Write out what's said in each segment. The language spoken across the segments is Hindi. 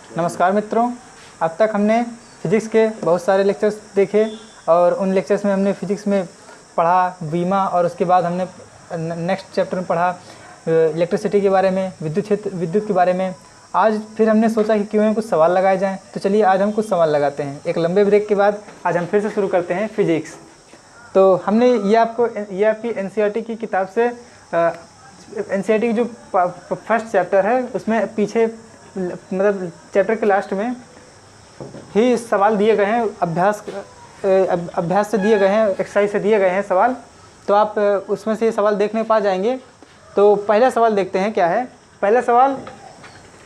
नमस्कार मित्रों, अब तक हमने फिजिक्स के बहुत सारे लेक्चर्स देखे और उन लेक्चर्स में हमने फिजिक्स में पढ़ा बीमा और उसके बाद हमने नेक्स्ट चैप्टर में पढ़ा इलेक्ट्रिसिटी के बारे में, विद्युत के बारे में। आज फिर हमने सोचा कि क्यों ना कुछ सवाल लगाए जाएं, तो चलिए आज हम कुछ सवाल लगाते हैं। एक लंबे ब्रेक के बाद आज हम फिर से शुरू करते हैं फिजिक्स। तो हमने ये आपकी एनसीईआरटी की किताब से एनसीईआरटी की जो फर्स्ट चैप्टर है उसमें पीछे मतलब चैप्टर के लास्ट में ही सवाल दिए गए हैं, अभ्यास से दिए गए हैं, एक्सरसाइज से दिए गए हैं सवाल। तो आप उसमें से ये सवाल देखने पा जाएंगे। तो पहला सवाल देखते हैं क्या है। पहला सवाल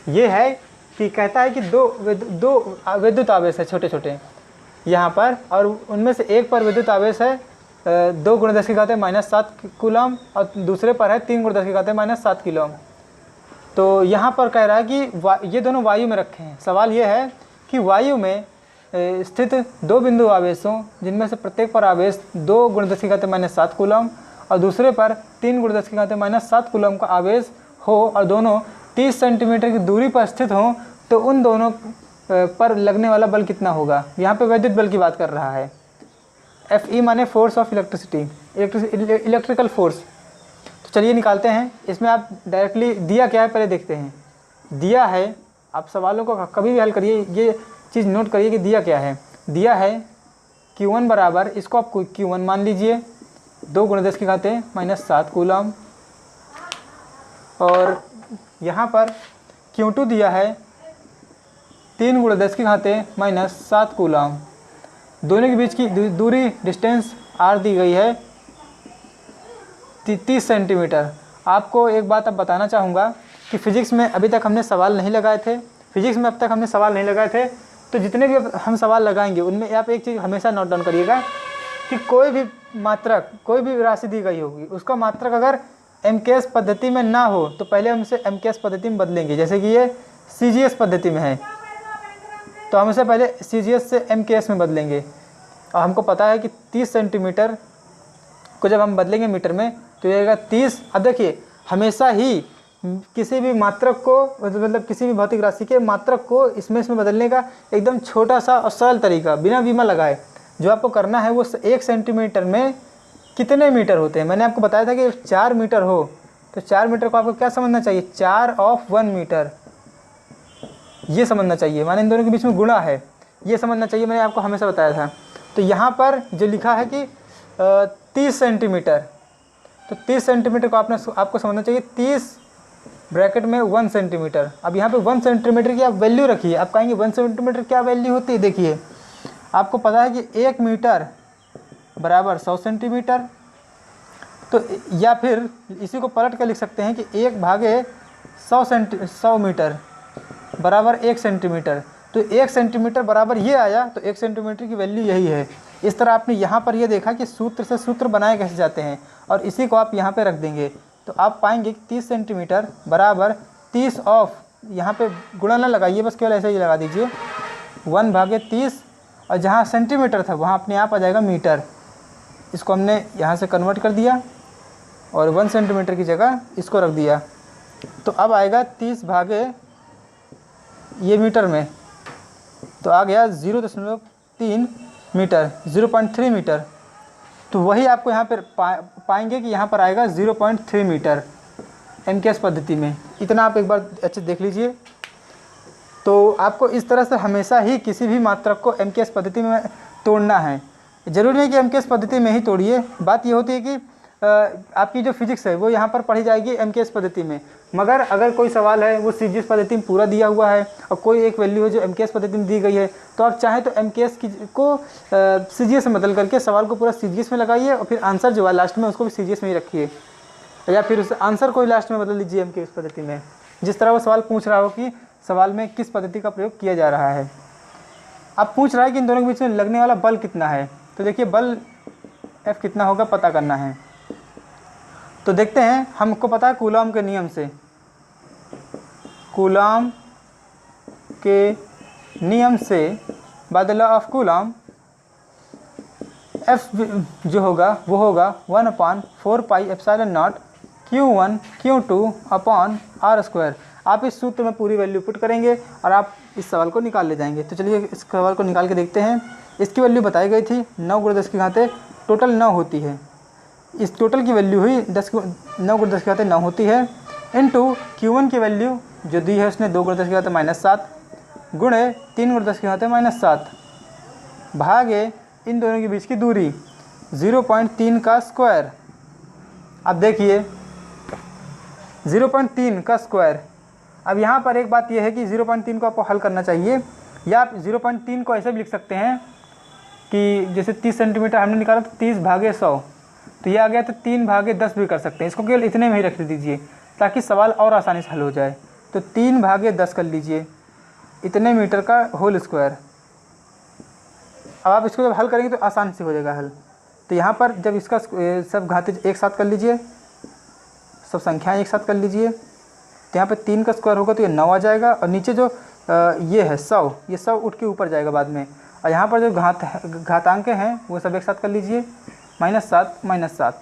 ये है कि कहता है कि दो विद्युत आवेश है छोटे छोटे यहाँ पर, और उनमें से एक पर विद्युत आवेश है 2 × 10⁻⁷ कूलम और दूसरे पर है 3 × 10⁻⁷ कूलम। तो यहाँ पर कह रहा है कि ये दोनों वायु में रखे हैं। सवाल ये है कि वायु में स्थित 2 बिंदु आवेशों जिनमें से प्रत्येक पर आवेश 2 × 10⁻⁷ कूलम और दूसरे पर 3 × 10⁻⁷ कूलम का आवेश हो और दोनों 30 सेंटीमीटर की दूरी पर स्थित हों, तो उन दोनों पर लगने वाला बल कितना होगा। यहाँ पे विद्युत बल की बात कर रहा है। FE माने force of electricity, electrical force. तो चलिए निकालते हैं। इसमें आप डायरेक्टली दिया क्या है पहले देखते हैं। दिया है, आप सवालों को कभी भी हल करिए, ये चीज़ नोट करिए कि दिया क्या है। दिया है Q1 बराबर, इसको आप Q1 मान लीजिए 2 × 10⁻⁷ कूलम, और यहाँ पर Q2 दिया है 3 × 10⁻⁷ कूलम। दोनों के बीच की दूरी डिस्टेंस R दी गई है 30 सेंटीमीटर। आपको एक बात अब बताना चाहूँगा कि फ़िज़िक्स में अभी तक हमने सवाल नहीं लगाए थे। तो जितने भी हम सवाल लगाएंगे उनमें आप एक चीज़ हमेशा नोट डाउन करिएगा कि कोई भी मात्रक, कोई भी राशि दी गई होगी, उसका मात्रक अगर MKS पद्धति में ना हो तो पहले हम इसे MKS पद्धति में बदलेंगे। जैसे कि ये CGS पद्धति में है तो हम इसे पहले CGS से MKS में बदलेंगे। और हमको पता है कि 30 सेंटीमीटर को जब हम बदलेंगे मीटर में तो ये आएगा 30। अब देखिए, हमेशा ही किसी भी मात्रक को मतलब किसी भी भौतिक राशि के मात्रक को इसमें बदलने का एकदम छोटा सा और सरल तरीका बिना बीमा लगाए जो आपको करना है वो 1 सेंटीमीटर में कितने मीटर होते हैं। मैंने आपको बताया था कि 4 मीटर हो तो 4 मीटर को आपको क्या समझना चाहिए, 4/1 मीटर, ये समझना चाहिए। माने इन दोनों के बीच में गुणा है, ये समझना चाहिए। मैंने आपको हमेशा बताया था। तो यहाँ पर जो लिखा है कि 30 सेंटीमीटर, तो 30 सेंटीमीटर को आपको समझना चाहिए 30 ब्रैकेट में 1 सेंटीमीटर। अब यहाँ पे 1 सेंटीमीटर की आप वैल्यू रखिए। आप कहेंगे 1 सेंटीमीटर क्या वैल्यू होती है। देखिए, आपको पता है कि 1 मीटर बराबर 100 सेंटीमीटर। तो या फिर इसी को पलट कर लिख सकते हैं कि 1/100 मीटर बराबर 1 सेंटीमीटर। तो 1 सेंटीमीटर बराबर ये आया, तो 1 सेंटीमीटर की वैल्यू यही है। इस तरह आपने यहाँ पर ये देखा कि सूत्र से सूत्र बनाए कैसे जाते हैं, और इसी को आप यहाँ पे रख देंगे तो आप पाएंगे कि 30 सेंटीमीटर बराबर 30 ऑफ, यहाँ पे गुणा ना लगाइए, बस केवल ऐसे ही लगा दीजिए 1/30, और जहाँ सेंटीमीटर था वहाँ अपने आप आ जाएगा मीटर। इसको हमने यहाँ से कन्वर्ट कर दिया और 1 सेंटीमीटर की जगह इसको रख दिया, तो अब आएगा 30 भागे ये मीटर में, तो आ गया 0.3 मीटर, 0.3 मीटर। तो वही आपको यहाँ पर पाएंगे कि यहाँ पर आएगा 0.3 मीटर MKS पद्धति में। इतना आप एक बार अच्छे देख लीजिए। तो आपको इस तरह से हमेशा ही किसी भी मात्रक को MKS पद्धति में तोड़ना है। ज़रूरी नहीं कि MKS पद्धति में ही तोड़िए। बात ये होती है कि आपकी जो फिजिक्स है वो यहाँ पर पढ़ी जाएगी MKS पद्धति में, मगर अगर कोई सवाल है वो CGS पद्धति में पूरा दिया हुआ है और कोई एक वैल्यू है जो MKS पद्धति में दी गई है, तो आप चाहें तो MKS को CGS में बदल करके सवाल को पूरा CGS में लगाइए और फिर आंसर जो है लास्ट में उसको भी CGS में ही रखिए, या फिर उस आंसर को ही लास्ट में बदल लीजिए MKS पद्धति में। जिस तरह वो सवाल पूछ रहा हो कि सवाल में किस पद्धति का प्रयोग किया जा रहा है। अब पूछ रहा है कि इन दोनों के बीच में लगने वाला बल कितना है। तो देखिए, बल F कितना होगा पता करना है। तो देखते हैं, हमको पता है कूलॉम के नियम से, कूलॉम के नियम से by the law of Coulomb F जो होगा वो होगा 1/4πε0 Q1 Q2 अपॉन R²। आप इस सूत्र में पूरी वैल्यू पुट करेंगे और आप इस सवाल को निकाल ले जाएंगे। तो चलिए इस सवाल को निकाल के देखते हैं। इसकी वैल्यू बताई गई थी 9 × 10 की घाते टोटल 9 होती है। इस टोटल की वैल्यू हुई 9 × 10 की घाते 9 होती है इनटू Q1 की वैल्यू जो दी है उसने 2 × 10 की घाते -7 गुणे 3 × 10 की घाते -7 भागे इन दोनों के बीच की दूरी 0.3 का स्क्वायर। अब देखिए 0.3 का स्क्वायर। अब यहाँ पर एक बात यह है कि 0.3 को आपको हल करना चाहिए, या आप 0.3 को ऐसे भी लिख सकते हैं कि जैसे 30 सेंटीमीटर हमने निकाला तो 30/100, तो ये आ गया तो 3/10 भी कर सकते हैं। इसको केवल इतने में ही रख दीजिए ताकि सवाल और आसानी से हल हो जाए। तो 3/10 कर लीजिए, इतने मीटर का होल स्क्वायर। अब आप इसको जब हल करेंगे तो आसान से हो जाएगा हल। तो यहाँ पर जब इसका सब घाते एक साथ कर लीजिए, सब संख्याएं एक साथ कर लीजिए, तो यहाँ पे 3 का स्क्वायर होगा तो ये 9 आ जाएगा, और नीचे जो ये है 100, ये 100 उठ के ऊपर जाएगा बाद में। और यहाँ पर जो घातांक हैं वो सब एक साथ कर लीजिए, -7 -7।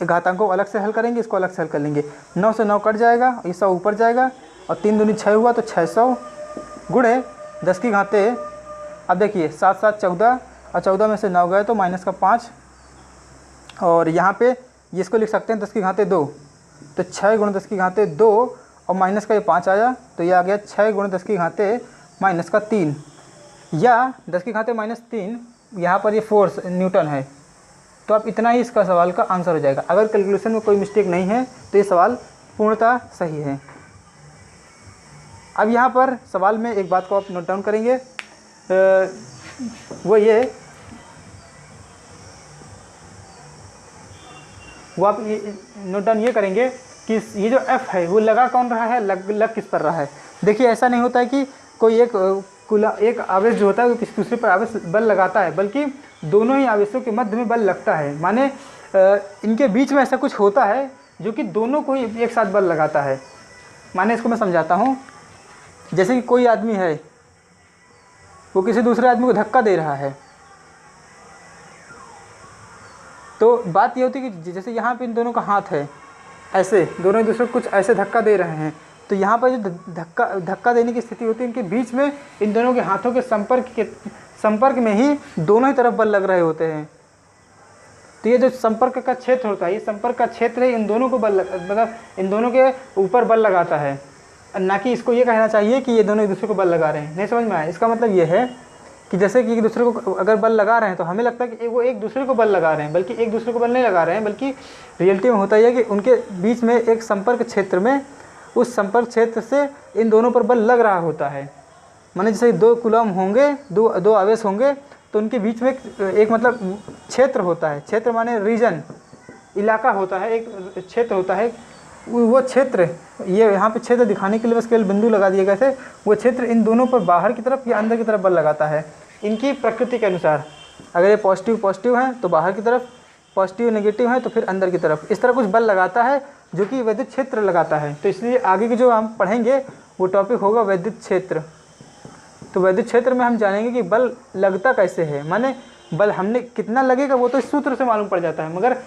ये घातांक को अलग से हल करेंगे, इसको अलग से हल कर लेंगे। 9 से 9 कट जाएगा, ये 100 ऊपर जाएगा, और 3 दूनी 6 हुआ तो 600 गुणे 10 की घाते। अब देखिए 7 7 14, और 14 में से 9 गए तो -5, और यहाँ पे ये इसको लिख सकते हैं 10 की घाते 2, तो 6 × 10 की घाते 2, और माइनस का ये 5 आया तो ये आ गया 6 × 10 की घाते -3, या 10 की घाते -3, यहाँ पर ये फोर्स न्यूटन है। तो आप इतना ही इसका सवाल का आंसर हो जाएगा। अगर कैलकुलेशन में कोई मिस्टेक नहीं है तो ये सवाल पूर्णतः सही है। अब यहाँ पर सवाल में एक बात को आप नोट डाउन करेंगे, वो आप नोट डाउन ये करेंगे कि ये जो F है वो लगा कौन रहा है, लग किस पर रहा है। देखिए ऐसा नहीं होता है कि कोई एक आवेश जो होता है वो किसी दूसरे पर आवेश बल लगाता है, बल्कि दोनों ही आवेशों के मध्य में बल लगता है। माने इनके बीच में ऐसा कुछ होता है जो कि दोनों को ही एक साथ बल लगाता है। माने इसको मैं समझाता हूँ। जैसे कि कोई आदमी है, वो किसी दूसरे आदमी को धक्का दे रहा है, तो बात ये होती है कि जैसे यहाँ पे इन दोनों का हाथ है, ऐसे दोनों एक दूसरे को कुछ ऐसे धक्का दे रहे हैं, तो यहाँ पर जो धक्का देने की स्थिति होती है, इनके बीच में इन दोनों के हाथों के संपर्क में ही दोनों ही तरफ बल लग रहे होते हैं। तो ये जो संपर्क का क्षेत्र होता है, ये संपर्क का क्षेत्र है, इन दोनों को मतलब इन दोनों के ऊपर बल लगाता है, ना कि इसको ये कहना चाहिए कि ये दोनों एक दूसरे को बल लगा रहे हैं। नहीं समझ में आया? इसका मतलब ये है कि जैसे कि एक दूसरे को अगर बल लगा रहे हैं तो हमें लगता है कि वो एक दूसरे को बल लगा रहे हैं, बल्कि एक दूसरे को बल नहीं लगा रहे हैं, बल्कि रियलिटी में होता ही है कि उनके बीच में एक संपर्क क्षेत्र में, उस संपर्क क्षेत्र से इन दोनों पर बल लग रहा होता है। माने जैसे 2 कूलम होंगे, दो आवेश होंगे, तो उनके बीच में एक मतलब क्षेत्र होता है। क्षेत्र माने रीजन, इलाका होता है, एक क्षेत्र होता है। वो क्षेत्र, ये यहाँ पे क्षेत्र दिखाने के लिए बस केवल बिंदु लगा दिए गए थे। वो क्षेत्र इन दोनों पर बाहर की तरफ या अंदर की तरफ बल लगाता है, इनकी प्रकृति के अनुसार। अगर ये पॉजिटिव है तो बाहर की तरफ, पॉजिटिव नेगेटिव है तो फिर अंदर की तरफ। इस तरह कुछ बल लगाता है जो कि विद्युत क्षेत्र लगाता है। तो इसलिए आगे के जो हम पढ़ेंगे वो टॉपिक होगा विद्युत क्षेत्र। तो विद्युत क्षेत्र में हम जानेंगे कि बल लगता कैसे है, माने बल हमने कितना लगेगा वो तो इस सूत्र से मालूम पड़ जाता है, मगर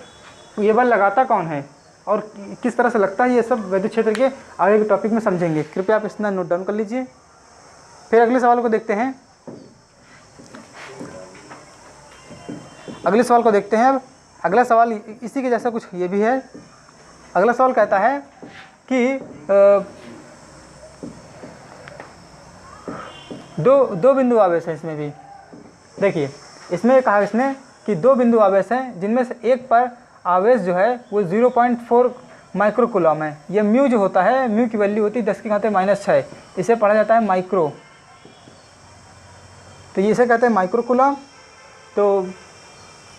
ये बल लगाता कौन है और किस तरह से लगता है, ये सब विद्युत क्षेत्र के आगे के टॉपिक में समझेंगे। कृपया आप इतना नोट डाउन कर लीजिए। फिर अगले सवाल को देखते हैं। अगले सवाल को देखते हैं। अब अगला सवाल इसी के जैसा कुछ ये भी है। अगला सवाल कहता है कि दो बिंदु आवेश है। इसमें भी देखिए, इसमें कहा इसने कि 2 बिंदु आवेश हैं, जिनमें से एक पर आवेश जो है वो 0.4 माइक्रो कूलम है। ये म्यू जो होता है, म्यू की वैल्यू होती है 10 की घाते -6, इसे पढ़ा जाता है माइक्रो। तो ये इसे कहते हैं माइक्रो कूलम। तो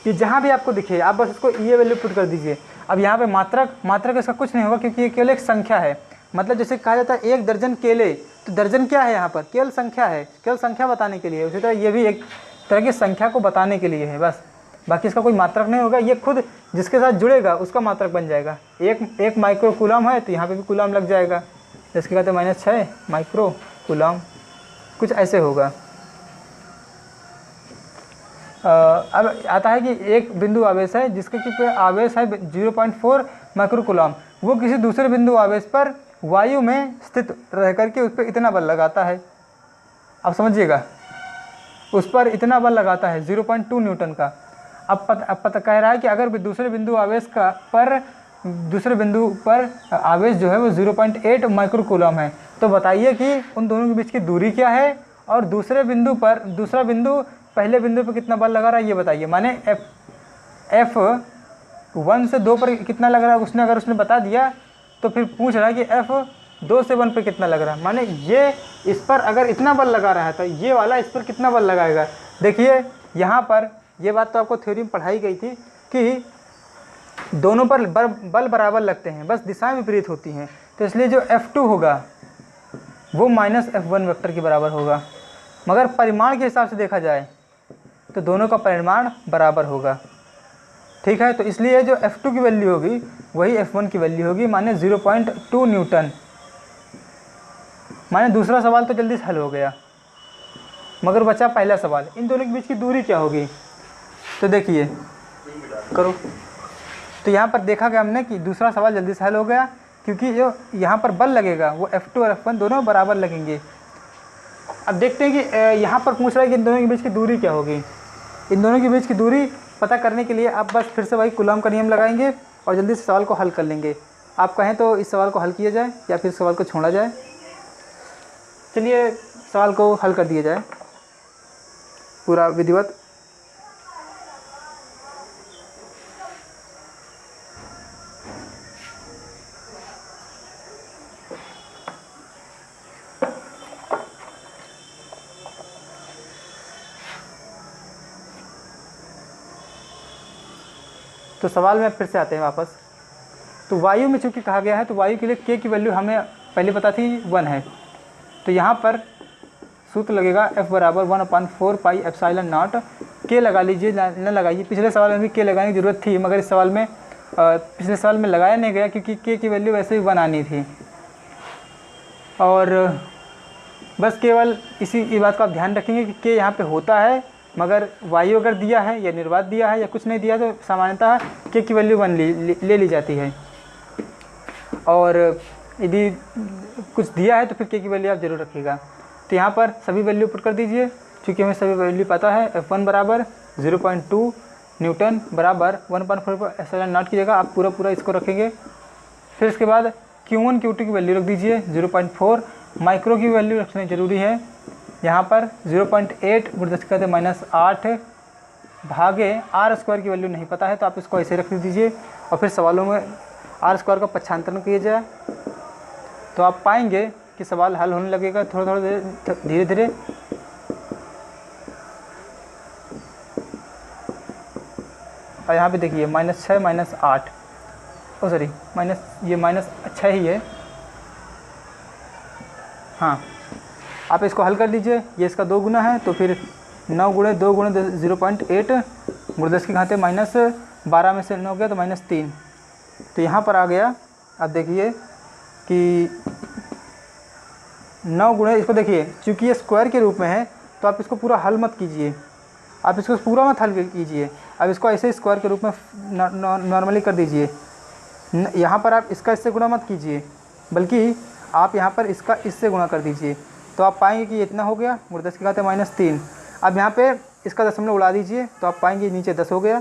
ये जहाँ भी आपको दिखे आप बस इसको ये वैल्यू पुट कर दीजिए। अब यहाँ पे मात्रक इसका कुछ नहीं होगा, क्योंकि ये केवल एक संख्या है। मतलब जैसे कहा जाता है 1 दर्जन केले, तो दर्जन क्या है यहाँ पर, केवल संख्या है, केवल संख्या बताने के लिए। उसी तरह ये भी एक तरह की संख्या को बताने के लिए है बस, बाकी इसका कोई मात्रक नहीं होगा। ये खुद जिसके साथ जुड़ेगा उसका मात्रक बन जाएगा। एक माइक्रो कूलम है तो यहाँ पे भी कूलम लग जाएगा, जिसके कहते हैं -6 माइक्रो कूलम, कुछ ऐसे होगा। अब आता है कि एक बिंदु आवेश है जिसके कि आवेश है 0.4 माइक्रो कूलम, वो किसी दूसरे बिंदु आवेश पर वायु में स्थित रह करके उस पर इतना बल लगाता है। अब समझिएगा, उस पर इतना बल लगाता है 0.2 न्यूटन का। अब पता कह रहा है कि अगर दूसरे बिंदु पर आवेश जो है वो 0.8 माइक्रो कूलम है, तो बताइए कि उन दोनों के बीच की दूरी क्या है और दूसरा बिंदु पहले बिंदु पर कितना बल लगा रहा है ये बताइए। माने F1 से 2 पर कितना लग रहा है उसने, अगर उसने बता दिया तो फिर पूछ रहा है कि F2 से 1 पर कितना लग रहा है। माने ये इस पर अगर इतना बल लगा रहा है तो ये वाला इस पर कितना बल लगाएगा। देखिए यहाँ पर ये बात तो आपको थ्योरी में पढ़ाई गई थी कि दोनों पर बल बराबर लगते हैं, बस दिशाएं विपरीत होती हैं। तो इसलिए जो F2 होगा वो -F1 वेक्टर के बराबर होगा। मगर परिमाण के हिसाब से देखा जाए तो दोनों का परिमाण बराबर होगा। ठीक है, तो इसलिए जो F2 की वैल्यू होगी वही F1 की वैल्यू होगी, माने 0.2 न्यूटन। माने दूसरा सवाल तो जल्दी से हल हो गया, मगर बचा पहला सवाल, इन दोनों के बीच की दूरी क्या होगी। तो देखिए करो, तो यहाँ पर देखा गया हमने कि दूसरा सवाल जल्दी से हल हो गया, क्योंकि जो यहाँ पर बल लगेगा वो F2 और F1 दोनों बराबर लगेंगे। अब देखते हैं कि यहाँ पर पूछ रहा है कि इन दोनों के बीच की दूरी क्या होगी। इन दोनों के बीच की दूरी पता करने के लिए आप बस फिर से वही कूलॉम का नियम लगाएंगे और जल्दी से सवाल को हल कर लेंगे। आप कहें तो इस सवाल को हल किया जाए या फिर सवाल को छोड़ा जाए। चलिए सवाल को हल कर दिया जाए पूरा विधिवत। तो सवाल में फिर से आते हैं वापस। तो वायु में चूँकि कहा गया है तो वायु के लिए k की वैल्यू हमें पहले पता थी 1 है। तो यहाँ पर सूत्र लगेगा F बराबर 1/4 पाई एप्सिलॉन नॉट। k लगा लीजिए, न लगाइए। पिछले सवाल में भी k लगाने की ज़रूरत थी, मगर इस सवाल में पिछले सवाल में लगाया नहीं गया क्योंकि k की वैल्यू वैसे ही 1 आनी थी। और बस केवल इसी बात का आप ध्यान रखेंगे कि k यहाँ पे होता है, मगर वायु अगर दिया है या निर्वात दिया है या कुछ नहीं दिया तो सामान्यतः k की वैल्यू 1 ले ली जाती है। और यदि कुछ दिया है तो फिर k की वैल्यू आप जरूर रखिएगा। तो यहाँ पर सभी वैल्यू पुट कर दीजिए, क्योंकि हमें सभी वैल्यू पता है। F1 बराबर 0.2 न्यूटन बराबर 1/4 एप्सिलॉन नॉट की जगह आप पूरा इसको रखेंगे। फिर इसके बाद Q1 Q2 की वैल्यू रख दीजिए 0.4। माइक्रो की वैल्यू रखनी ज़रूरी है। यहाँ पर 0.8 × 10⁻8 भागे r² की वैल्यू नहीं पता है तो आप इसको ऐसे रख दीजिए और फिर सवालों में r² का पक्षांतरण किया जाए तो आप पाएंगे कि सवाल हल होने लगेगा थोड़ा धीरे धीरे। और यहाँ पे देखिए -6 -8 सॉरी -6 ही है। हाँ, आप इसको हल कर लीजिए। ये इसका 2 गुना है तो फिर 9 × 2 × 0.8 × 10 की घाते -12 में से 9 गया तो -3। तो यहाँ पर आ गया। अब देखिए कि 9 गुणे, इसको देखिए चूँकि ये स्क्वायर के रूप में है तो आप इसको पूरा हल मत कीजिए, आप इसको पूरा मत हल कीजिए। अब इसको ऐसे स्क्वायर के रूप में नॉर्मली कर दीजिए। यहाँ पर आप इसका इससे गुणा मत कीजिए, बल्कि आप यहाँ पर इसका इससे गुणा कर दीजिए तो आप पाएंगे कि इतना हो गया × 10 की घाते -3। अब यहाँ पे इसका दशमलव उड़ा दीजिए तो आप पाएंगे नीचे 10 हो गया।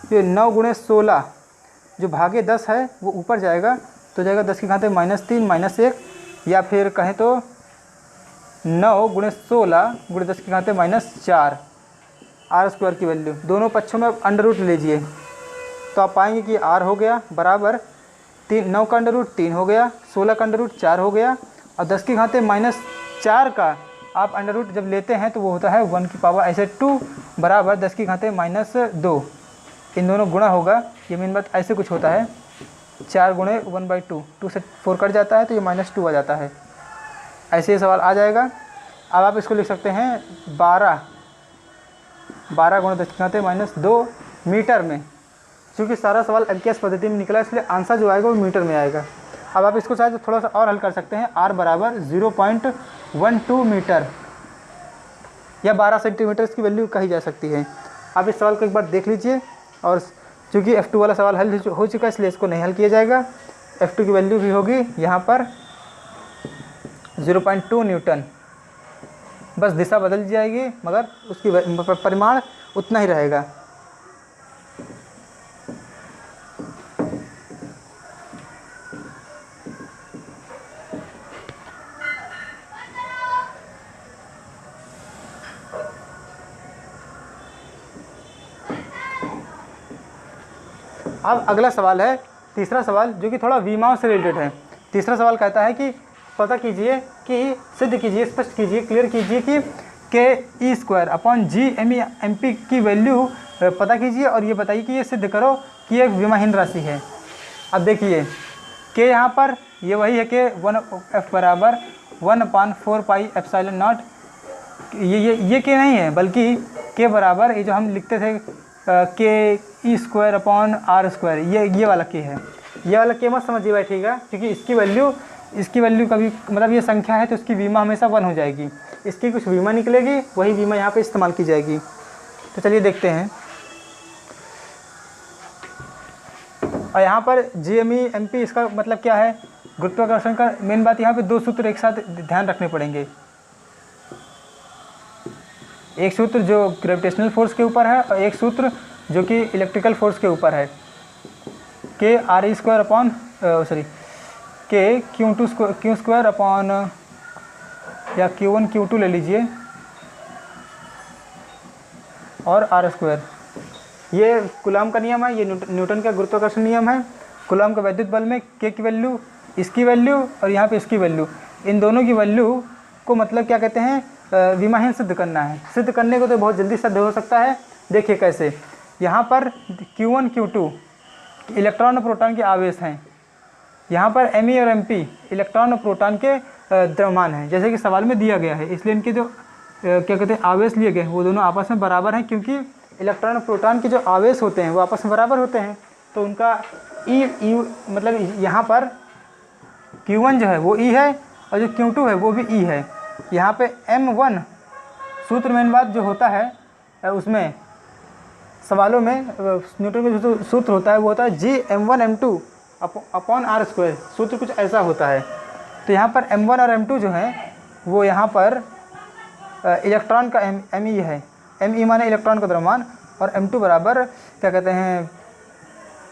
फिर 9 × 16 जो भागे 10 है वो ऊपर जाएगा तो जाएगा 10 की घाते -3 -1, या फिर कहें तो 9 × 16 × 10 की घाते -4 r² की वैल्यू। दोनों पक्षों में अंडर रूट लीजिए तो आप पाएंगे कि r हो गया बराबर 9 का अंडर रूट 3 हो गया, 16 का अंडर रूट 4 हो गया, और 10 की घाते -4 का आप अंडर रूट जब लेते हैं तो वो होता है 1 की पावर ऐसे 2 बराबर 10 की घाते -2। इन दोनों गुणा होगा, ये मेन बात ऐसे कुछ होता है। 4 × 1/2, 2 से 4 कट जाता है तो ये -2 आ जाता है। ऐसे ये सवाल आ जाएगा। अब आप इसको लिख सकते हैं 12 × 10 की घाते -2 मीटर में। क्योंकि सारा सवाल अंकीय पद्धति में निकला इसलिए आंसर जो आएगा वो मीटर में आएगा। अब आप इसको शायद थोड़ा सा और हल कर सकते हैं। r बराबर 0.12 मीटर या 12 सेंटीमीटर इसकी वैल्यू कही जा सकती है। आप इस सवाल को एक बार देख लीजिए। और चूँकि F2 वाला सवाल हल हो चुका है इसलिए इसको नहीं हल किया जाएगा। F2 की वैल्यू भी होगी यहाँ पर 0.2 न्यूटन। बस दिशा बदल जाएगी मगर उसकी परिमाण उतना ही रहेगा। अब अगला सवाल है तीसरा सवाल, जो कि थोड़ा विमाओं से रिलेटेड है। तीसरा सवाल कहता है कि पता कीजिए कि सिद्ध कीजिए, स्पष्ट कीजिए, क्लियर कीजिए कि ke² की वैल्यू पता कीजिए और ये बताइए कि ये सिद्ध करो कि एक विमाहीन राशि है। अब देखिए के यहाँ पर ये वही है कि 1f बराबर 1/4 पाई एप्सिलॉन नॉट। ये के नहीं है, बल्कि के बराबर ये जो हम लिखते थे ke²/r², ये वाला के है। ये वाला के मत समझिए भाई, ठीक है, क्योंकि इसकी वैल्यू कभी मतलब ये संख्या है तो इसकी विमा हमेशा 1 हो जाएगी। इसकी कुछ विमा निकलेगी, वही विमा यहाँ पे इस्तेमाल की जाएगी। तो चलिए देखते हैं। और यहाँ पर GME इसका मतलब क्या है, गुरुत्वाकर्षण का मेन बात यहाँ पे 2 सूत्र एक साथ ध्यान रखने पड़ेंगे। एक सूत्र जो ग्रेविटेशनल फोर्स के ऊपर है और एक सूत्र जो कि इलेक्ट्रिकल फोर्स के ऊपर है, के Q² अपॉन या Q1 Q2 ले लीजिए और r²। ये कूलॉम का नियम है, ये न्यूटन का गुरुत्वाकर्षण नियम है। कूलॉम का वैद्युत बल में के की वैल्यू, इसकी वैल्यू और यहाँ पे इसकी वैल्यू, इन दोनों की वैल्यू को मतलब क्या कहते हैं, विमाहीन सिद्ध करना है। सिद्ध करने को तो बहुत जल्दी सिद्ध हो सकता है। देखिए कैसे, यहाँ पर Q1 Q2 इलेक्ट्रॉन और प्रोटॉन के आवेश हैं, यहाँ पर Me और Mp इलेक्ट्रॉन और प्रोटॉन के द्रव्यमान हैं, जैसे कि सवाल में दिया गया है। इसलिए इनके जो क्या कहते हैं आवेश लिए गए वो दोनों आपस में बराबर हैं, क्योंकि इलेक्ट्रॉन और प्रोटॉन के जो आवेश होते हैं वो आपस में बराबर होते हैं। तो उनका ई मतलब यहाँ पर Q1 जो है वो E है और जो Q2 है वो भी E है। यहाँ पे M1 सूत्र मेन बात जो होता है उसमें सवालों में न्यूटन का जो सूत्र होता है वो होता है Gm1m2 अपॉन r²। सूत्र कुछ ऐसा होता है। तो यहाँ पर M1 और M2 जो है वो यहाँ पर इलेक्ट्रॉन का Me है। Me माने इलेक्ट्रॉन का द्रव्यमान और M2 बराबर क्या कहते हैं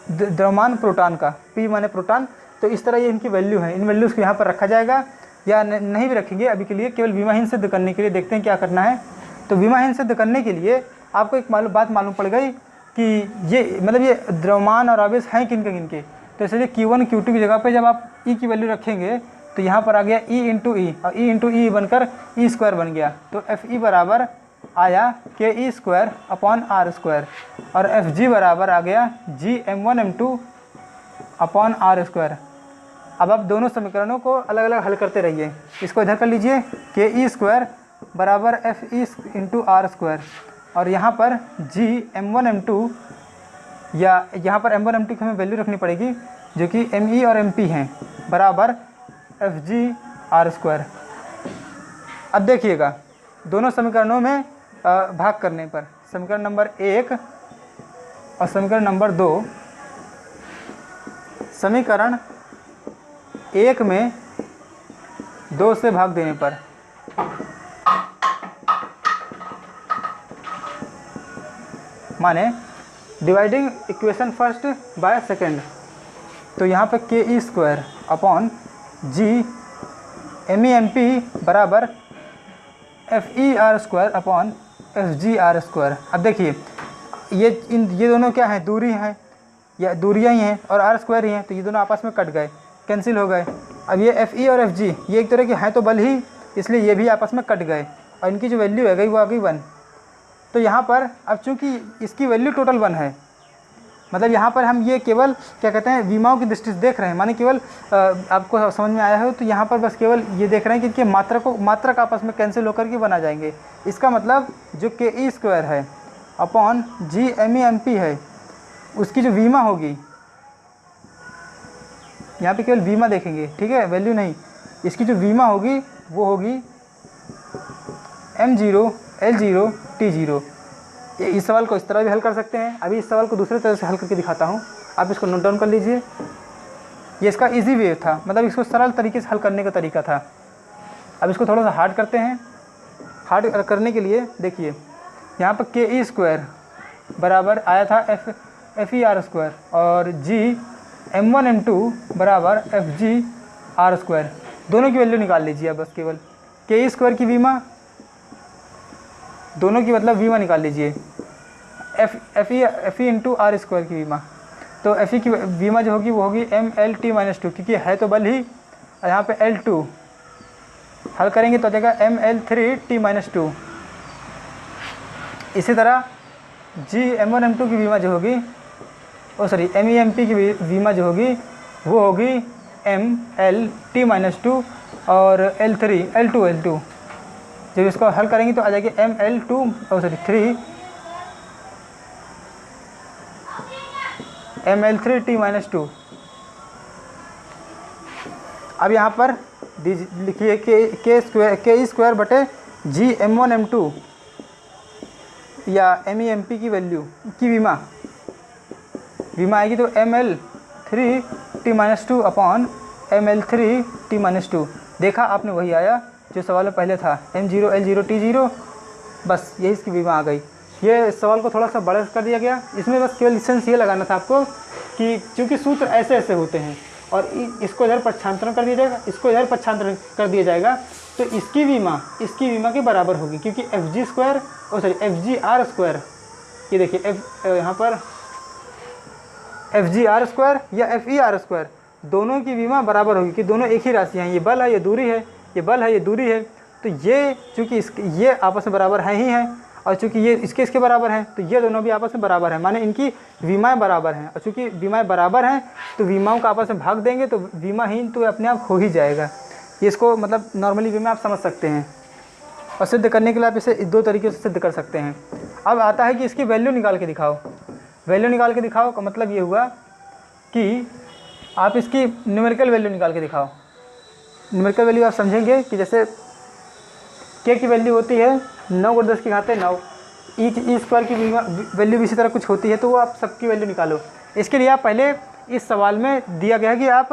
द्रव्यमान प्रोटॉन का, P माने प्रोटॉन। तो इस तरह ये इनकी वैल्यू है। इन वैल्यूज़ को यहाँ पर रखा जाएगा या नहीं भी रखेंगे अभी के लिए, केवल विमाहीन सिद्ध करने के लिए देखते हैं क्या करना है। तो विमाहीन सिद्ध करने के लिए आपको एक बात मालूम पड़ गई कि ये मतलब ये द्रव्यमान और आवेश हैं किनके। तो इसलिए Q1 Q2 की जगह पे जब आप E की वैल्यू रखेंगे तो यहाँ पर आ गया E इंटू ई और E इंटू ई बनकर E² बन गया। तो Fe बराबर आया ke² अपॉन r² और Fg बराबर आ गया Gm1m2 अपॉन r²। अब आप दोनों समीकरणों को अलग अलग हल करते रहिए। इसको इधर कर लीजिए, ke² बराबर Fe इंटू r² और यहाँ पर Gm1m2 या यहाँ पर M1 M2 की हमें वैल्यू रखनी पड़ेगी जो कि Me और Mp हैं बराबर Fg r²। अब देखिएगा दोनों समीकरणों में भाग करने पर समीकरण नंबर 1 और समीकरण नंबर 2, समीकरण 1 में 2 से भाग देने पर माने dividing equation first by second, तो यहाँ पे ke² अपॉन Gmemp बराबर Fer² अपॉन Fgr²। अब देखिए ये दोनों क्या हैं, दूरी हैं या दूरियाँ ही हैं और r² ही हैं, तो ये दोनों आपस में कट गए, कैंसिल हो गए। अब ये Fe और Fg ये एक तरह के हैं तो बल ही, इसलिए ये भी आपस में कट गए और इनकी जो वैल्यू है गई वो आ गई 1। तो यहाँ पर अब चूँकि इसकी वैल्यू टोटल 1 है, मतलब यहाँ पर हम ये केवल क्या कहते हैं विमाओं की दृष्टि से देख रहे हैं, माने केवल आपको समझ में आया हो तो यहाँ पर बस केवल ये देख रहे हैं कि इनके मात्रक आपस में कैंसिल होकर के बना जाएंगे। इसका मतलब जो ke² है अपॉन Gmemp है उसकी जो विमा होगी, यहाँ पे केवल विमा देखेंगे, ठीक है, वैल्यू नहीं। इसकी जो विमा होगी वो होगी m0 L0 T0। इस सवाल को इस तरह भी हल कर सकते हैं। अभी इस सवाल को दूसरे तरह से हल करके दिखाता हूँ, आप इसको नोट डाउन कर लीजिए। ये इसका इजी वे था, मतलब इसको सरल तरीके से हल करने का तरीका था। अब इसको थोड़ा सा हार्ड करते हैं। हार्ड करने के लिए देखिए यहाँ पर के ई स्क्वायर बराबर आया था एफ ई आर स्क्वायर और जी M1 M2 बराबर एफ जी आर स्क्वायर। दोनों की वैल्यू निकाल लीजिए अब बस केवल के ई स्क्वायर की वीमा, दोनों की मतलब वीमा निकाल लीजिए, F E into R square की वीमा। तो एफ ई की वीमा जो होगी वो होगी ML_T-2 क्योंकि है तो बल ही, और यहाँ पे L2 हल करेंगे तो आ जाएगा ML3T-2। इसी तरह जी M1 M2 की वीमा जो होगी MEMP की वीमा जो होगी वो होगी ML_T-2 और L2 जब इसको हल करेंगे तो आ जाएगी ML3T-2। अब यहाँ पर लिखिए के ई स्क्वायर बटे जी M1 M2 या MEMP की वैल्यू की वीमा आएगी तो ML3T-2 अपॉन ML3T-2। देखा आपने, वही आया जो सवाल में पहले था, M0 L0 T0, बस यही इसकी वीमा आ गई। ये सवाल को थोड़ा सा बड़ा कर दिया गया। इसमें बस केवल सेंस ये लगाना था आपको कि चूँकि सूत्र ऐसे ऐसे होते हैं और इसको इधर पक्षांतरण कर दिया जाएगा, इसको इधर पक्षांतरण कर दिया जाएगा, तो इसकी वीमा के बराबर होगी क्योंकि FG_R², ये देखिए यहाँ पर FG_R² या FE_R² दोनों की वीमा बराबर होगी कि दोनों एक ही राशि हैं। ये बल है, ये दूरी है, ये बल है, ये दूरी है। तो ये चूँकि ये आपस में बराबर हैं ही हैं और चूँकि ये इसके बराबर हैं तो ये दोनों भी आपस में बराबर हैं, माने इनकी वीमाएँ बराबर हैं। और चूँकि वीमाएँ बराबर हैं तो वीमाओं का आपस में भाग देंगे तो वीमाहीन तो अपने आप हो ही जाएगा। ये इसको मतलब नॉर्मली वे में आप समझ सकते हैं और सिद्ध करने के लिए आप इसे दो तरीके से सिद्ध कर सकते हैं। अब आता है कि इसकी वैल्यू निकाल के दिखाओ। वैल्यू निकाल के दिखाओ का मतलब ये हुआ कि आप इसकी न्यूमेरिकल वैल्यू निकाल के दिखाओ। न्यूमेरिकल वैल्यू आप समझेंगे कि जैसे के की वैल्यू होती है 9×10⁹ ई स्क्वायर की वैल्यू भी इसी तरह कुछ होती है, तो वो आप सबकी वैल्यू निकालो। इसके लिए आप पहले इस सवाल में दिया गया है कि आप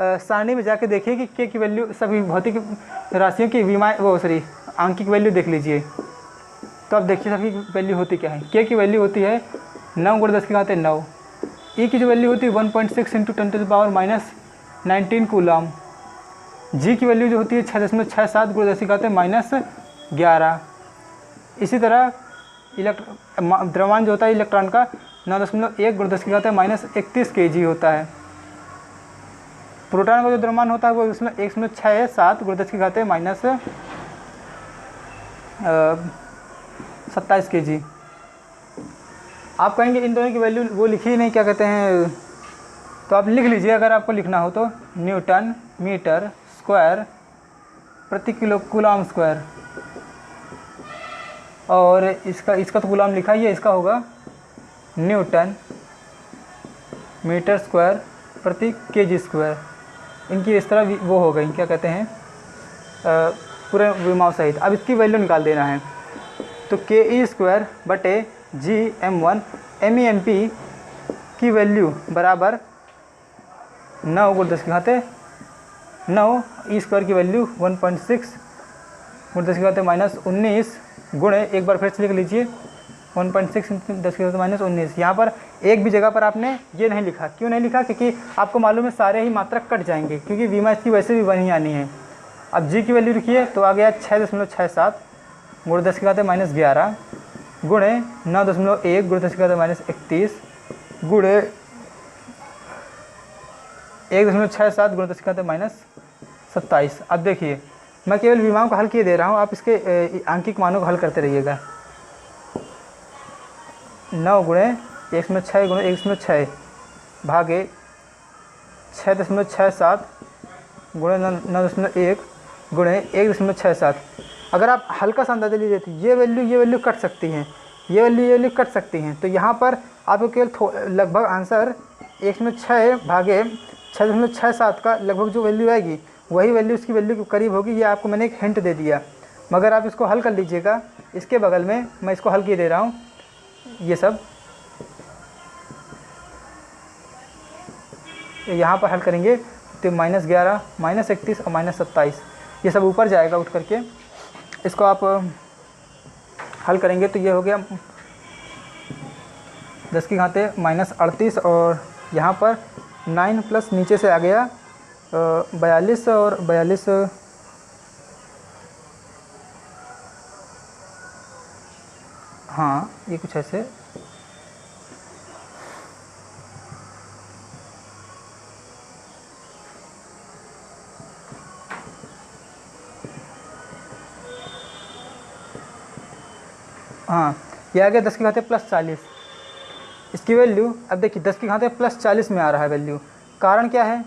सारणी में जाके देखिए कि के की वैल्यू सभी भौतिक राशियों की आंकिक वैल्यू देख लीजिए। तो आप देखिए सभी वैल्यू होती क्या है। के की वैल्यू होती है 9×10⁹ ई की जो वैल्यू होती है 1.6 × 10⁻⁻19 कूलम। जी की वैल्यू जो होती है 6.67 × 10⁻11। इसी तरह द्रव्यमान जो होता है इलेक्ट्रॉन का 9.1 × 10⁻31 kg होता है। प्रोटॉन का जो द्रव्यमान होता है वो उसमें 1.67 × 10⁻27 kg। आप कहेंगे इन दोनों की वैल्यू वो लिखी ही नहीं, क्या कहते हैं, तो आप लिख लीजिए अगर आपको लिखना हो तो न्यूटन मीटर स्क्वायर प्रति किलो कूलम स्क्वायर, और इसका तो कूलम लिखा ही है, इसका होगा न्यूटन मीटर स्क्वायर प्रति केजी स्क्वायर। इनकी इस तरह वो हो गई, क्या कहते हैं, पूरे विमाओं सहित। अब इसकी वैल्यू निकाल देना है तो के ई स्क्वायर बटे जी M1 MEMP की वैल्यू बराबर 9×10⁻9 ई स्क्वायर की वैल्यू 1.6 × 10⁻19 गुणे, एक बार फिर से लिख लीजिए 1.6 × 10⁻19। यहाँ पर एक भी जगह पर आपने ये नहीं लिखा। क्यों नहीं लिखा? क्योंकि आपको मालूम है सारे ही मात्रक कट जाएंगे क्योंकि वीमा इसकी वैसे भी वहीं आनी है। अब जी की वैल्यू लिखिए तो आ गया 6.67 × 10⁻11 गुणे 9.1 × 10⁻31 गुणे 1.67 × 10⁻27। अब देखिए मैं केवल विमाओं को हल किए दे रहा हूँ, आप इसके आंकिक मानों को हल करते रहिएगा। 9 गुणे 1/6 गुणे 1/6 भागे 6.67 गुणे 9.1 गुणे 1.67। अगर आप हल्का सा अंदाजा लीजिए तो ये वैल्यू कट सकती हैं, ये वैल्यू कट सकती हैं। तो यहाँ पर आपको केवल लगभग आंसर 1/6 भागे 6.67 का लगभग जो वैल्यू आएगी वही वैल्यू इसकी वैल्यू के करीब होगी। ये आपको मैंने एक हिंट दे दिया, मगर आप इसको हल कर लीजिएगा। इसके बगल में मैं इसको हल किए दे रहा हूँ, ये सब यहाँ पर हल करेंगे तो -11 -31 और -27 ये सब ऊपर जाएगा उठ करके। इसको आप हल करेंगे तो ये हो गया 10 की घाते -38 और यहाँ पर 9 प्लस नीचे से आ गया 42 और 42 हाँ ये कुछ ऐसे हाँ ये आ गया 10 की घाते +40। इसकी वैल्यू अब देखिए 10 की घाते +40 में आ रहा है वैल्यू। कारण क्या है?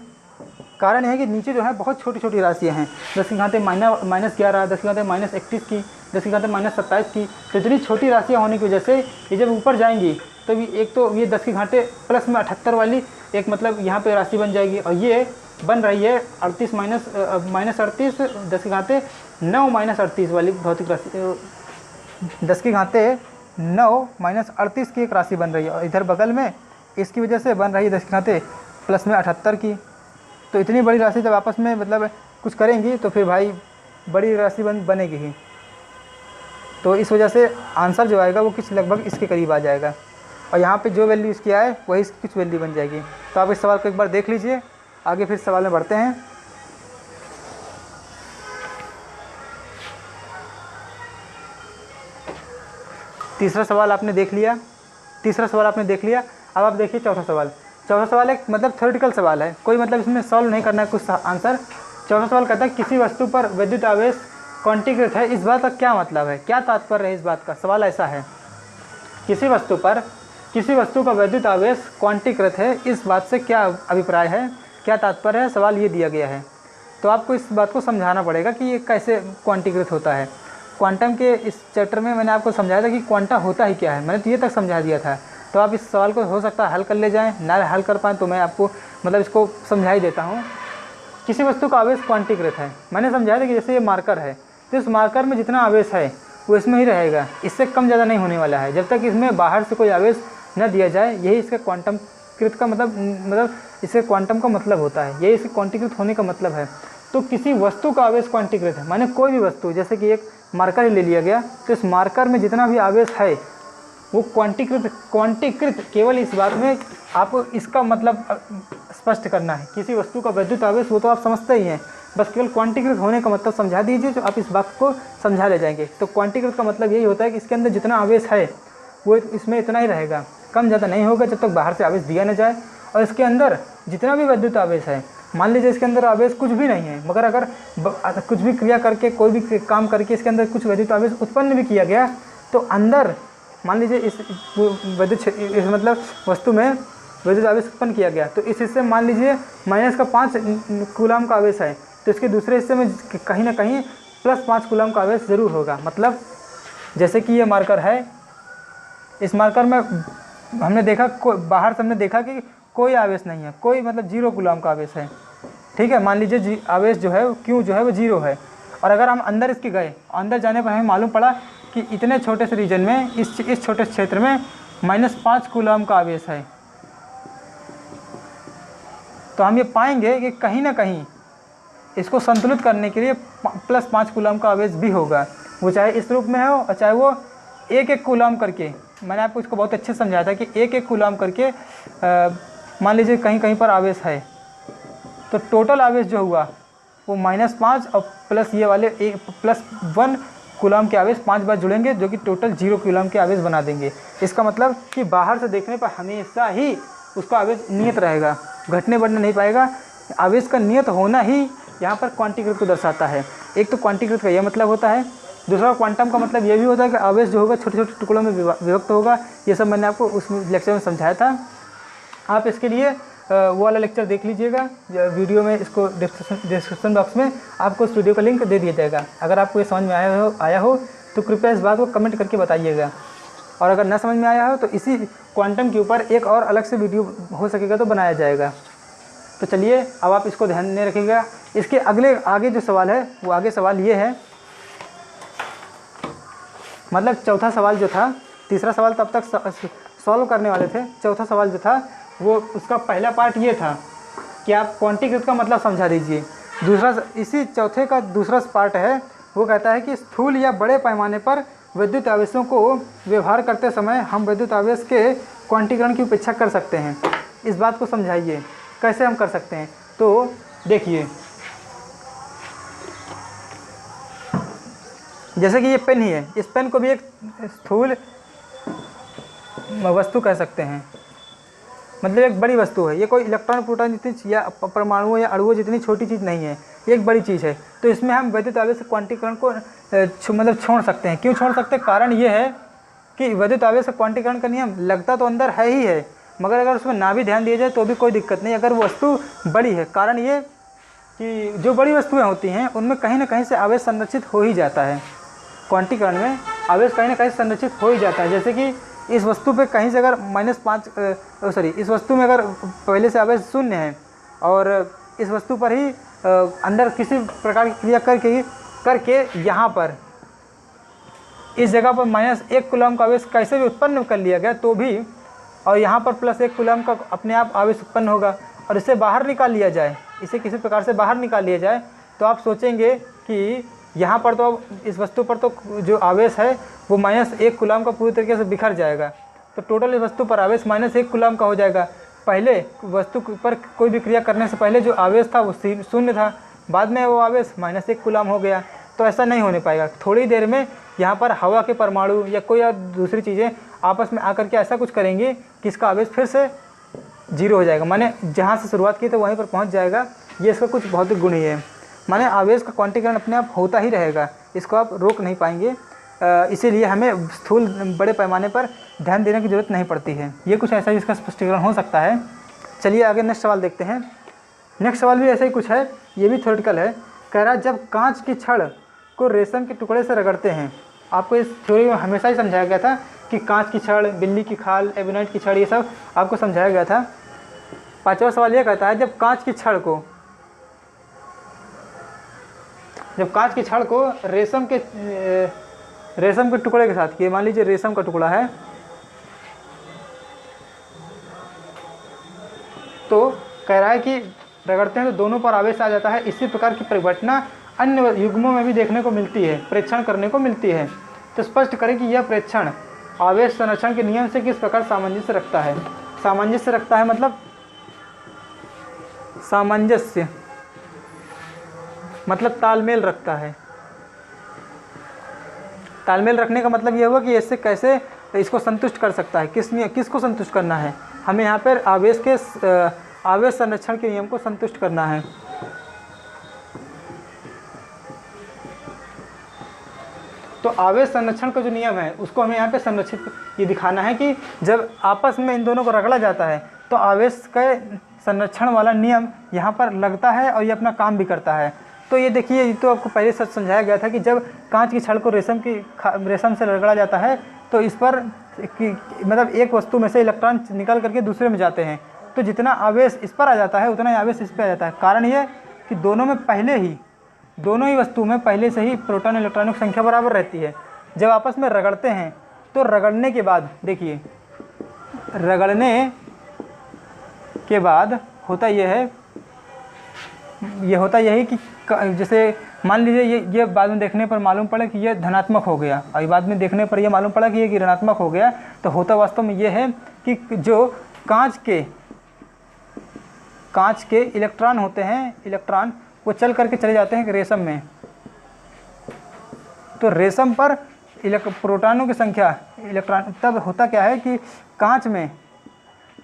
कारण यह है कि नीचे जो है बहुत छोटी छोटी राशियाँ हैं। 10 की घाते -11, 10 की घाते -31 की, 10 की घाते -27 की। तो इतनी छोटी राशियाँ होने की वजह से ये जब ऊपर जाएंगी तो एक तो ये 10 की घाते प्लस में 78 वाली एक मतलब यहाँ पे राशि बन जाएगी, और ये बन रही है 38 -38 10 की घाते 9 -38 वाली भौतिक राशि। 10 की घाते 9 -38 की एक राशि बन रही है, और इधर बगल में इसकी वजह से बन रही है 10 की घाते प्लस में 78 की। तो इतनी बड़ी राशि जब आपस में मतलब कुछ करेंगी तो फिर भाई बड़ी राशि बनेगी ही। तो इस वजह से आंसर जो आएगा वो कुछ लगभग इसके करीब आ जाएगा, और यहाँ पे जो वैल्यू इसकी आए वही इसकी कुछ वैल्यू बन जाएगी। तो आप इस सवाल को एक बार देख लीजिए, आगे फिर सवाल में बढ़ते हैं। तीसरा सवाल आपने देख लिया। अब आप देखिए चौथा सवाल एक मतलब थ्योरेटिकल सवाल है, कोई मतलब इसमें सॉल्व नहीं करना है कुछ आंसर। चौथा सवाल कहता है किसी वस्तु पर विद्युत आवेश क्वांटीकृत है, इस बात का क्या मतलब है, क्या तात्पर्य है इस बात का? सवाल ऐसा है, किसी वस्तु का विद्युत आवेश क्वांटीकृत है, इस बात से क्या अभिप्राय है, क्या तात्पर्य है, सवाल ये दिया गया है। तो आपको इस बात को समझाना पड़ेगा कि ये कैसे क्वांटीकृत होता है। क्वांटम के इस चैप्टर में मैंने आपको समझाया था कि क्वांटा होता ही क्या है, मैंने तो ये तक समझा दिया था। तो आप इस सवाल को हो सकता है हल कर ले जाएं, ना हल कर पाएँ तो मैं आपको मतलब इसको समझा ही देता हूँ। किसी वस्तु का आवेश क्वांटीकृत है, मैंने समझाया था कि जैसे ये मार्कर है तो इस मार्कर में जितना आवेश है वो इसमें ही रहेगा, इससे कम ज़्यादा नहीं होने वाला है जब तक इसमें बाहर से कोई आवेश न दिया जाए। यही इसका क्वांटम कृत का मतलब इसके क्वांटम का मतलब होता है, यही इसके क्वांटीकृत होने का मतलब है। तो किसी वस्तु का आवेश क्वांटीकृत है, माने कोई भी वस्तु, जैसे कि एक मार्कर ही ले लिया गया तो इस मार्कर में जितना भी आवेश है वो क्वांटीकृत केवल इस बात में आपको इसका मतलब स्पष्ट करना है। किसी वस्तु का विद्युत आवेश वो तो आप समझते ही हैं, बस केवल क्वांटीकृत होने का मतलब समझा दीजिए जो आप इस बात को समझा ले जाएंगे। तो क्वांटीकृत का मतलब यही होता है कि इसके अंदर जितना आवेश है वो इसमें इतना ही रहेगा, कम ज़्यादा नहीं होगा जब तक बाहर से आवेश दिया न जाए। और इसके अंदर जितना भी विद्युत आवेश है, मान लीजिए इसके अंदर आवेश कुछ भी नहीं है, मगर अगर कुछ भी क्रिया करके कोई भी काम करके इसके अंदर कुछ विद्युत आवेश उत्पन्न भी किया गया तो अंदर मान लीजिए इस मतलब वस्तु में विद्युत आवेश उत्पन्न किया गया तो इस हिस्से में मान लीजिए -5 कूलम का आवेश है तो इसके दूसरे हिस्से में कहीं ना कहीं +5 कूलम का आवेश ज़रूर होगा। मतलब जैसे कि ये मार्कर है, इस मार्कर में हमने देखा बाहर से हमने देखा कि कोई आवेश नहीं है, कोई मतलब 0 कूलम का आवेश है, ठीक है। मान लीजिए आवेश जो है Q जो है वो 0 है, और अगर हम अंदर इसके गए, अंदर जाने पर हमें मालूम पड़ा कि इतने छोटे से रीजन में इस छोटे क्षेत्र में -5 कूलम का आवेश है, तो हम ये पाएंगे कि कहीं ना कहीं इसको संतुलित करने के लिए +5 कूलम का आवेश भी होगा, वो चाहे इस रूप में हो और चाहे वो 1-1 कूलम करके। मैंने आपको इसको बहुत अच्छे से समझाया था कि 1-1 कूलम करके मान लीजिए कहीं कहीं पर आवेश है, तो टोटल आवेश जो हुआ वो -5 और प्लस ये वाले +1 कूलम के आवेश 5 बार जुड़ेंगे जो कि टोटल 0 कूलम के आवेश बना देंगे। इसका मतलब कि बाहर से देखने पर हमेशा ही उसका आवेश नियत रहेगा, घटने बढ़ने नहीं पाएगा। आवेश का नियत होना ही यहाँ पर क्वांटीकृत को दर्शाता है। एक तो क्वांटीकृत का यह मतलब होता है, दूसरा क्वांटम का मतलब ये भी होता है कि आवेश जो होगा छोटे छोटे टुकड़ों में विभक्त होगा। ये सब मैंने आपको उस लेक्चर में समझाया था। आप इसके लिए वो वाला लेक्चर देख लीजिएगा, वीडियो में इसको डिस्क्रिप्शन बॉक्स में आपको उस वीडियो का लिंक दे दिया जाएगा। अगर आपको ये समझ में आया हो तो कृपया इस बात को कमेंट करके बताइएगा, और अगर न समझ में आया हो तो इसी क्वांटम के ऊपर एक और अलग से वीडियो हो सकेगा तो बनाया जाएगा। तो चलिए अब आप इसको ध्यान में रखिएगा। इसके आगे जो सवाल है वो आगे सवाल ये है, मतलब चौथा सवाल जो था, तीसरा सवाल तब तक सॉल्व करने वाले थे, चौथा सवाल जो था वो उसका पहला पार्ट ये था कि आप क्वांटीकृत का मतलब समझा दीजिए। दूसरा, इसी चौथे का दूसरा पार्ट है, वो कहता है कि स्थूल या बड़े पैमाने पर विद्युत आवेशों को व्यवहार करते समय हम विद्युत आवेश के क्वांटीकरण की उपेक्षा कर सकते हैं। इस बात को समझाइए, कैसे हम कर सकते हैं। तो देखिए, जैसे कि ये पेन ही है, इस पेन को भी एक स्थूल वस्तु कह सकते हैं, मतलब एक बड़ी वस्तु है। ये कोई इलेक्ट्रॉन प्रोटॉन जितनी या परमाणु या अणुओं जितनी छोटी चीज़ नहीं है, ये एक बड़ी चीज़ है। तो इसमें हम विद्युत आवेश क्वांटीकरण को मतलब छोड़ सकते हैं। क्यों छोड़ सकते हैं? कारण ये है कि विद्युत आवेश क्वांटीकरण का नियम लगता तो अंदर है ही है, मगर अगर उसमें ना भी ध्यान दिया जाए तो भी कोई दिक्कत नहीं, अगर वो वस्तु बड़ी है। कारण ये कि जो बड़ी वस्तुएँ होती हैं उनमें कहीं ना कहीं से आवेश संरक्षित हो ही जाता है। क्वांटीकरण में आवेश कहीं ना कहीं संरक्षित हो ही जाता है। जैसे कि इस वस्तु पे कहीं से अगर -5 इस वस्तु में अगर पहले से आवेश 0 है और इस वस्तु पर ही अंदर किसी प्रकार की क्रिया करके यहाँ पर इस जगह पर -1 कूलम का आवेश कैसे भी उत्पन्न कर लिया गया तो भी, और यहाँ पर +1 कूलम का अपने आप आवेश उत्पन्न होगा और इसे बाहर निकाल लिया जाए, इसे किसी प्रकार से बाहर निकाल लिया जाए, तो आप सोचेंगे कि यहाँ पर तो इस वस्तु पर तो जो आवेश है वो -1 कूलम का पूरी तरीके से बिखर जाएगा। तो टोटल इस वस्तु पर आवेश -1 कूलम का हो जाएगा। पहले वस्तु पर कोई भी क्रिया करने से पहले जो आवेश था वो 0 था, बाद में वो आवेश -1 कूलम हो गया। तो ऐसा नहीं होने पाएगा। थोड़ी देर में यहाँ पर हवा के परमाणु या कोई और दूसरी चीज़ें आपस में आकर के ऐसा कुछ करेंगी कि इसका आवेश फिर से 0 हो जाएगा, माने जहाँ से शुरुआत की तो वहीं पर पहुँच जाएगा। ये इसका कुछ भौतिक गुण ही है, माने आवेश का क्वांटीकरण अपने आप होता ही रहेगा, इसको आप रोक नहीं पाएंगे। इसीलिए हमें स्थूल बड़े पैमाने पर ध्यान देने की ज़रूरत नहीं पड़ती है। ये कुछ ऐसा इसका स्पष्टीकरण हो सकता है। चलिए आगे नेक्स्ट सवाल देखते हैं। नेक्स्ट सवाल भी ऐसा ही कुछ है, ये भी थ्योरेटिकल है। कह रहा है जब कांच की छड़ को रेशम के टुकड़े से रगड़ते हैं, आपको इस थ्योरी में हमेशा ही समझाया गया था कि कांच की छड़, बिल्ली की खाल, एबोनाइट की छड़, ये सब आपको समझाया गया था। 5वां सवाल ये कहता है जब कांच की छड़ को रेशम के टुकड़े के साथ किए, मान लीजिए रेशम का टुकड़ा है, तो कह रहा है कि रगड़ते हैं तो दोनों पर आवेश आ जाता है। इसी प्रकार की परिघटना अन्य युग्मों में भी देखने को मिलती है, प्रेक्षण करने को मिलती है। तो स्पष्ट करें कि यह प्रेक्षण आवेश संरक्षण के नियम से किस प्रकार सामंजस्य रखता है। सामंजस्य रखता है मतलब सामंजस्य मतलब तालमेल रखता है। तालमेल रखने का मतलब यह हुआ कि इससे कैसे इसको संतुष्ट कर सकता है, किसको संतुष्ट करना है। हमें यहाँ पर आवेश संरक्षण के नियम को संतुष्ट करना है। तो आवेश संरक्षण का जो नियम है उसको हमें यहाँ पे संरक्षित ये दिखाना है कि जब आपस में इन दोनों को रगड़ा जाता है तो आवेश का संरक्षण वाला नियम यहाँ पर लगता है और ये अपना काम भी करता है। तो ये देखिए, ये तो आपको पहले सच समझाया गया था कि जब कांच की छड़ को रेशम से रगड़ा जाता है तो इस पर मतलब एक वस्तु में से इलेक्ट्रॉन निकल करके दूसरे में जाते हैं, तो जितना आवेश इस पर आ जाता है उतना ही आवेश इस पर आ जाता है। कारण ये कि दोनों ही वस्तु में पहले से ही प्रोटॉन इलेक्ट्रॉनों की संख्या बराबर रहती है। जब आपस में रगड़ते हैं तो रगड़ने के बाद देखिए, रगड़ने के बाद होता यही कि जैसे मान लीजिए ये बाद में देखने पर मालूम पड़ा कि ये धनात्मक हो गया और ये बाद में देखने पर ये मालूम पड़ा कि ये ऋणात्मक हो गया, तो होता वास्तव में ये है कि जो कांच के इलेक्ट्रॉन होते हैं, इलेक्ट्रॉन वो चल करके चले जाते हैं रेशम में। तो रेशम पर प्रोटॉनों की संख्या, इलेक्ट्रॉन, तब होता क्या है कि कांच में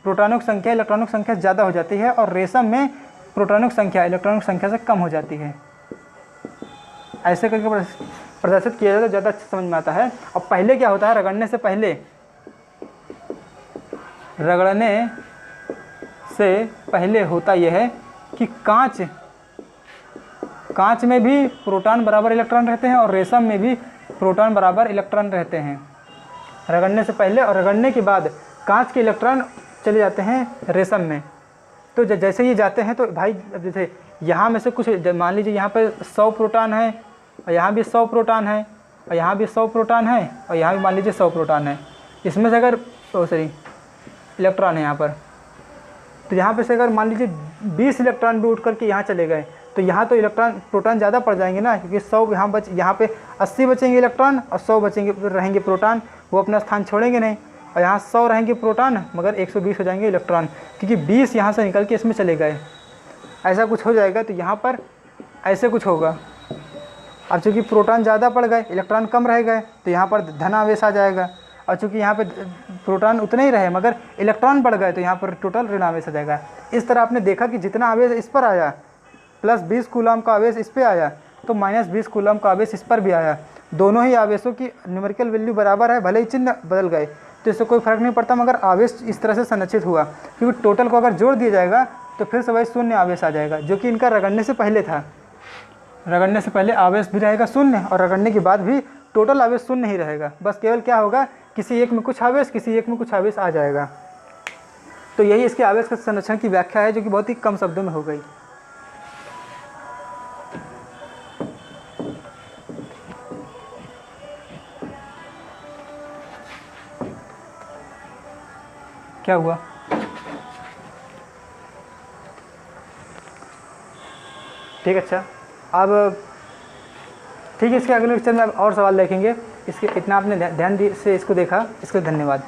प्रोटॉनों की संख्या इलेक्ट्रॉनों की संख्या ज़्यादा हो जाती है और रेशम में प्रोटॉनों की संख्या इलेक्ट्रॉनों की संख्या से कम हो जाती है। ऐसे करके प्रदर्शित किया जाए तो ज़्यादा अच्छा समझ में आता है। और पहले क्या होता है, रगड़ने से पहले होता यह है कि कांच में भी प्रोटॉन बराबर इलेक्ट्रॉन रहते हैं और रेशम में भी प्रोटॉन बराबर इलेक्ट्रॉन रहते हैं रगड़ने से पहले। और रगड़ने के बाद कांच के इलेक्ट्रॉन चले जाते हैं रेशम में। तो जैसे ये जाते हैं तो भाई जैसे यहाँ में से कुछ, मान लीजिए यहाँ पर 100 प्रोटॉन है और यहाँ भी 100 प्रोटॉन है और यहाँ भी 100 प्रोटॉन है और यहाँ भी मान लीजिए 100 प्रोटॉन है। इसमें से अगर इलेक्ट्रॉन है यहाँ पर, तो यहाँ पे से अगर मान लीजिए 20 इलेक्ट्रॉन भी उठ करके यहाँ चले गए तो यहाँ तो प्रोटॉन ज़्यादा पड़ जाएंगे ना, क्योंकि 100 यहाँ पे 80 बचेंगे इलेक्ट्रॉन और 100 बचेंगे रहेंगे प्रोटॉन, वो अपना स्थान छोड़ेंगे नहीं। और यहाँ 100 रहेंगे प्रोटॉन मगर 120 हो जाएंगे इलेक्ट्रॉन, क्योंकि 20 यहाँ से निकल के इसमें चले गए, ऐसा कुछ हो जाएगा। तो यहाँ पर ऐसे कुछ होगा। अब चूँकि प्रोटॉन ज़्यादा पड़ गए, इलेक्ट्रॉन कम रह गए, तो यहाँ पर धन आवेश आ जाएगा। और चूँकि यहाँ पे प्रोटॉन उतने ही रहे मगर इलेक्ट्रॉन बढ़ गए, तो यहाँ पर टोटल ऋण आवेश आ जाएगा। इस तरह आपने देखा कि जितना आवेश इस पर आया प्लस 20 कूलम का आवेश इस पर आया, तो माइनस 20 कूलम का आवेश इस पर भी आया। दोनों ही आवेशों की न्यूमेरिकल वैल्यू बराबर है, भले ही चिन्ह बदल गए तो इससे कोई फर्क नहीं पड़ता, मगर आवेश इस तरह से संरक्षित हुआ। क्योंकि टोटल को अगर जोड़ दिया जाएगा तो फिर से वही शून्य आवेश आ जाएगा, जो कि इनका रगड़ने से पहले था। रगड़ने से पहले आवेश भी रहेगा शून्य और रगड़ने के बाद भी टोटल आवेश शून्य ही रहेगा। बस केवल क्या होगा, किसी एक में कुछ आवेश, किसी एक में कुछ आवेश आ जाएगा। तो यही इसके आवेश के संरक्षण की व्याख्या है, जो कि बहुत ही कम शब्दों में हो गई। क्या हुआ? ठीक, अच्छा। अब ठीक है, इसके अगले लेक्चर में और सवाल देखेंगे। इसके इतना आपने ध्यान से इसको देखा, इसके लिए धन्यवाद।